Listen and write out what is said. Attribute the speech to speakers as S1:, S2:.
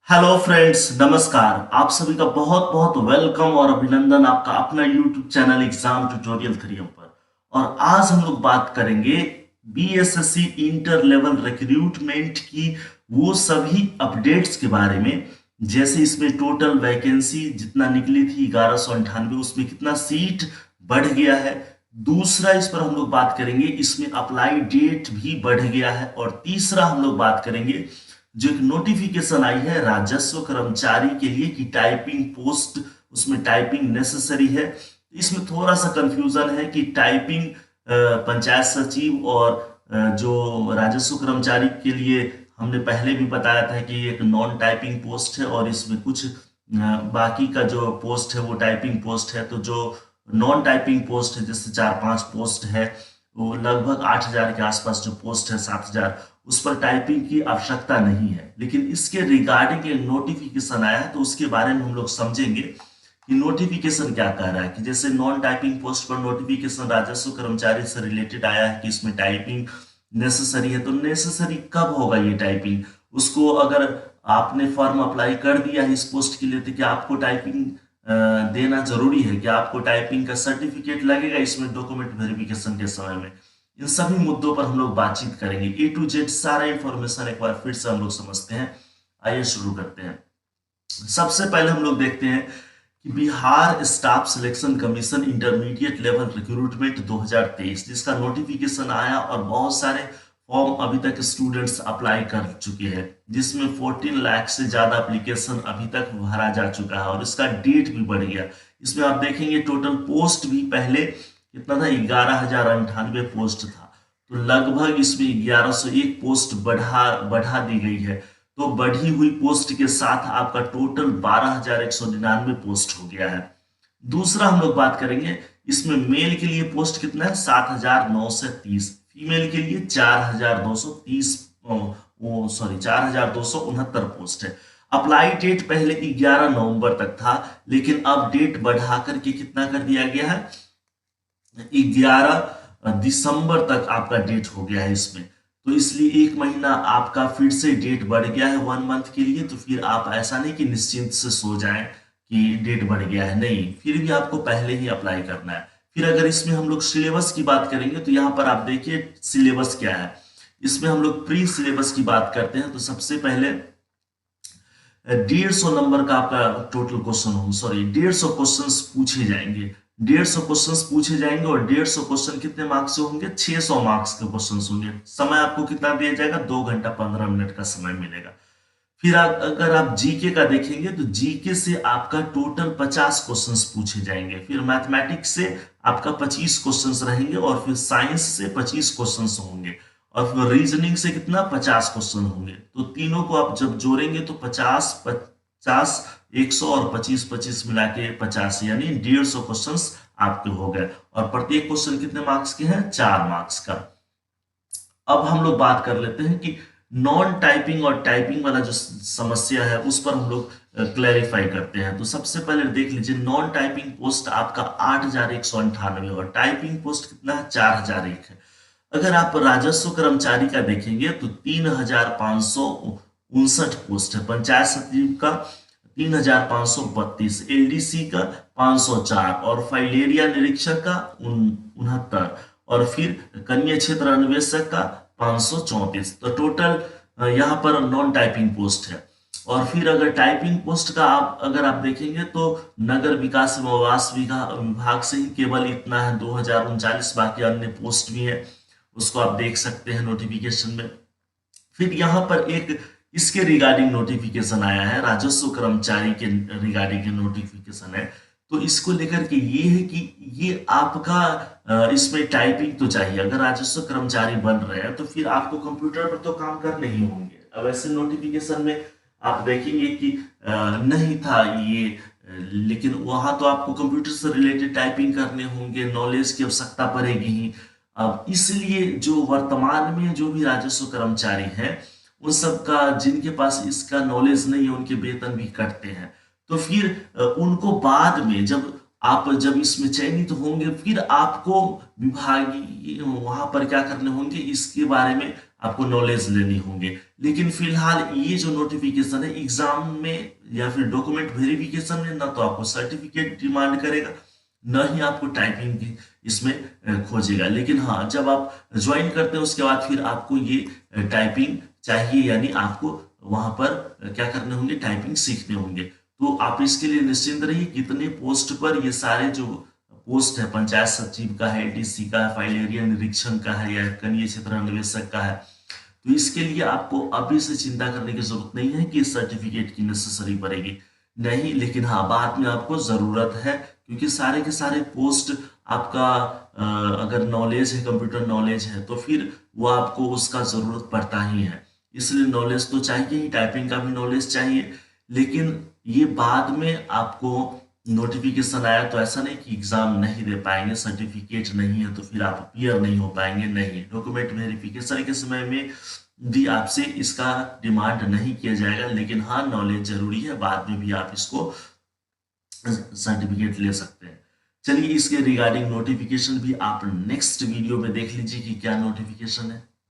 S1: Hello friends, नमस्कार। आप सभी का बहुत बहुत वेलकम और अभिनंदन आपका अपना YouTube channel exam tutorial 3M पर। और आज हम लोग बात करेंगे बीएसएससी इंटर लेवल रिक्रूटमेंट की वो सभी अपडेट्स के बारे में। जैसे इसमें टोटल वैकेंसी जितना निकली थी 1198, उसमें कितना सीट बढ़ गया है। दूसरा, इस पर हम लोग बात करेंगे इसमें अप्लाई डेट भी बढ़ गया है। और तीसरा हम लोग बात करेंगे जो एक नोटिफिकेशन आई है राजस्व कर्मचारी के लिए कि टाइपिंग पोस्ट, उसमें टाइपिंग नेसेसरी है। इसमें थोड़ा सा कंफ्यूजन है कि टाइपिंग पंचायत सचिव और जो राजस्व कर्मचारी के लिए हमने पहले भी बताया था कि एक नॉन टाइपिंग पोस्ट है, और इसमें कुछ बाकी का जो पोस्ट है वो टाइपिंग पोस्ट है। तो जो नॉन टाइपिंग पोस्ट है, जैसे 4-5 पोस्ट है, वो लगभग 8,000 के आसपास जो पोस्ट है, 7,000, उस पर टाइपिंग की आवश्यकता नहीं है। लेकिन इसके रिगार्डिंग एक नोटिफिकेशन आया है, तो उसके बारे में हम लोग समझेंगे कि नोटिफिकेशन क्या कह रहा है। कि जैसे नॉन टाइपिंग पोस्ट पर नोटिफिकेशन राजस्व कर्मचारी से रिलेटेड आया है कि इसमें टाइपिंग नेसेसरी है। तो नेसेसरी कब होगा ये टाइपिंग? उसको अगर आपने फॉर्म अप्लाई कर दिया है इस पोस्ट के लिए, तो क्या आपको टाइपिंग देना जरूरी है? क्या आपको टाइपिंग का सर्टिफिकेट लगेगा इसमें डॉक्यूमेंट वेरिफिकेशन के समय में? इन सभी मुद्दों पर हम लोग बातचीत करेंगे। ए टू जेड सारा इंफॉर्मेशन एक बार फिर से हम लोग समझते हैं। आइए शुरू करते हैं। सबसे पहले हम लोग देखते हैं कि Bihar staff selection commission intermediate level recruitment 2023, जिसका नोटिफिकेशन आया और बहुत सारे फॉर्म अभी तक स्टूडेंट्स अप्लाई कर चुके हैं, जिसमें 14 लाख से ज्यादा एप्लीकेशन अभी तक भरा जा चुका है और इसका डेट भी बढ़ गया। इसमें आप देखेंगे टोटल पोस्ट भी पहले कितना था, 11,098 पोस्ट था। तो लगभग इसमें 1101 पोस्ट बढ़ा बढ़ा दी गई है। तो बढ़ी हुई पोस्ट के साथ आपका टोटल 12,199 पोस्ट हो गया है। दूसरा हम लोग बात करेंगे, इसमें मेल के लिए पोस्ट कितना है, 7,930। फीमेल के लिए 4,230, वो सॉरी 4,269 पोस्ट है। अप्लाई डेट पहले 11 नवंबर तक था, लेकिन अब डेट बढ़ा करके कितना कर दिया गया है, 11 दिसंबर तक आपका डेट हो गया है इसमें। तो इसलिए एक महीना आपका फिर से डेट बढ़ गया है 1 मंथ के लिए। तो फिर आप ऐसा नहीं कि निश्चिंत से सो जाएं कि डेट बढ़ गया है, नहीं, फिर भी आपको पहले ही अप्लाई करना है। फिर अगर इसमें हम लोग सिलेबस की बात करेंगे, तो यहाँ पर आप देखिए सिलेबस क्या है। इसमें हम लोग प्री सिलेबस की बात करते हैं। तो सबसे पहले 150 नंबर का आपका टोटल क्वेश्चन हो, सॉरी 150 क्वेश्चंस पूछे जाएंगे। 150 क्वेश्चंस पूछे जाएंगे और 150 क्वेश्चन कितने मार्क्स से होंगे, 600 मार्क्स के क्वेश्चंस होंगे। समय आपको कितना दिया जाएगा, 2 घंटा 15 मिनट का समय मिलेगा। फिर अगर आप जीके का देखेंगे, तो जीके से आपका टोटल 50 क्वेश्चंस पूछे जाएंगे। फिर मैथमेटिक्स से आपका 25 क्वेश्चंस रहेंगे, और फिर साइंस से 25 क्वेश्चंस होंगे, और फिर रीजनिंग से कितना, 50 क्वेश्चन होंगे। तो तीनों को आप जब जोड़ेंगे तो 50 50 100 और 25 25 मिला के 50, यानी 150 क्वेश्चन आपके हो गए। और प्रत्येक क्वेश्चन कितने मार्क्स के हैं, 4 मार्क्स का। अब हम लोग बात कर लेते हैं कि नॉन टाइपिंग और टाइपिंग वाला जो समस्या है उस पर हम लोग क्लैरिफाई करते हैं। तो सबसे पहले देख लीजिए, नॉन टाइपिंग पोस्ट आपका 8,198 और टाइपिंग पोस्ट कितना है, 4,001 है। अगर आप राजस्व कर्मचारी का देखेंगे तो 3,559 पोस्ट है। पंचायत सचिव का 3,532, एलडीसी का 504, और फाइलेरिया निरीक्षक का 69, और फिर कनीय क्षेत्र अन्वेषक का 534। तो टोटल यहाँ पर नॉन टाइपिंग पोस्ट है। और फिर अगर टाइपिंग पोस्ट का आप अगर आप देखेंगे, तो नगर विकास एवं आवास विभाग से ही केवल इतना है, 2,039। बाकी अन्य पोस्ट भी है, उसको आप देख सकते हैं नोटिफिकेशन में। फिर यहाँ पर एक इसके रिगार्डिंग नोटिफिकेशन आया है, राजस्व कर्मचारी के रिगार्डिंग नोटिफिकेशन है। तो इसको लेकर के ये है कि ये आपका इसमें टाइपिंग तो चाहिए। अगर राजस्व कर्मचारी बन रहे हैं तो फिर आपको कंप्यूटर पर तो काम करने ही होंगे। अब ऐसे नोटिफिकेशन में आप देखेंगे कि नहीं था ये, लेकिन वहां तो आपको कंप्यूटर से रिलेटेड टाइपिंग करने होंगे, नॉलेज की आवश्यकता पड़ेगी ही। अब इसलिए जो वर्तमान में जो भी राजस्व कर्मचारी हैं, उन सब का जिनके पास इसका नॉलेज नहीं है, उनके वेतन भी कटते हैं। तो फिर उनको बाद में जब इसमें चयनित होंगे, फिर आपको विभागीय वहां पर क्या करने होंगे, इसके बारे में आपको नॉलेज लेनी होंगे। लेकिन फिलहाल ये जो नोटिफिकेशन है एग्जाम में या फिर डॉक्यूमेंट वेरिफिकेशन में ना तो आपको सर्टिफिकेट डिमांड करेगा, न ही आपको टाइपिंग की इसमें खोजेगा। लेकिन हाँ, जब आप ज्वाइन करते हैं उसके बाद फिर आपको ये टाइपिंग चाहिए, यानी आपको वहां पर क्या करने होंगे, टाइपिंग सीखने होंगे। तो आप इसके लिए निश्चिंत रहिए, कितने पोस्ट पर ये सारे जो पोस्ट है, पंचायत सचिव का है, डीसी का है, फाइल एरिया निरीक्षण का है, या कनीय क्षेत्र अन्वेषक का है, तो इसके लिए आपको अभी से चिंता करने की जरूरत नहीं है कि सर्टिफिकेट की नेसेसरी पड़ेगी, नहीं। लेकिन हाँ, बाद में आपको जरूरत है, क्योंकि सारे के सारे पोस्ट आपका अगर नॉलेज है, कंप्यूटर नॉलेज है, तो फिर वो आपको उसका जरूरत पड़ता ही है। इसलिए नॉलेज तो चाहिए ही, टाइपिंग का भी नॉलेज चाहिए। लेकिन ये बाद में आपको नोटिफिकेशन आया तो ऐसा नहीं कि एग्जाम नहीं दे पाएंगे, सर्टिफिकेट नहीं है तो फिर आप अपीयर नहीं हो पाएंगे, नहीं। डॉक्यूमेंट वेरिफिकेशन के समय में भी आपसे इसका डिमांड नहीं किया जाएगा। लेकिन हाँ, नॉलेज जरूरी है, बाद में भी आप इसको सर्टिफिकेट ले सकते हैं। चलिए, इसके रिगार्डिंग नोटिफिकेशन भी आप नेक्स्ट वीडियो में देख लीजिए कि क्या नोटिफिकेशन है।